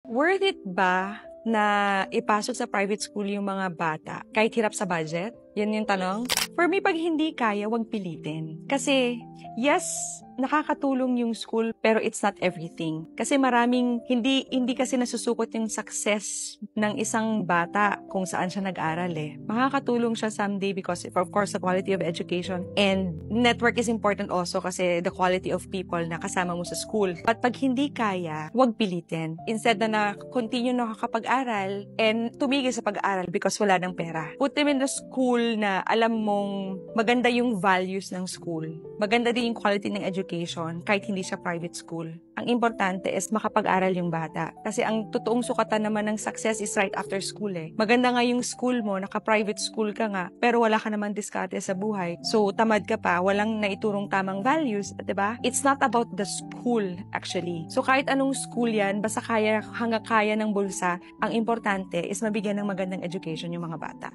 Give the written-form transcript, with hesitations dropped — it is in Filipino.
Worth it ba na ipasok sa private school yung mga bata kahit hirap sa budget? Yan yung tanong. For me, pag hindi kaya, wag pilitin. Kasi, yes, nakakatulong yung school, pero it's not everything. Kasi maraming, hindi kasi nasusukot yung success ng isang bata kung saan siya nag-aral eh. Makakatulong siya someday because of course, the quality of education and network is important also kasi the quality of people na kasama mo sa school. But pag hindi kaya, wag pilitin. Instead na continue na nakakapag-aral and tumigil sa pag-aaral because wala ng pera. Put them in the school na alam mong maganda yung values ng school. Maganda din yung quality ng education kahit hindi siya private school. Ang importante is makapag-aral yung bata. Kasi ang totoong sukatan naman ng success is right after school eh. Maganda nga yung school mo, naka-private school ka nga, pero wala ka naman diskarte sa buhay. So, tamad ka pa, walang naiturong tamang values, diba? It's not about the school actually. So, kahit anong school yan, basta hanggang kaya ng bulsa, ang importante is mabigyan ng magandang education yung mga bata.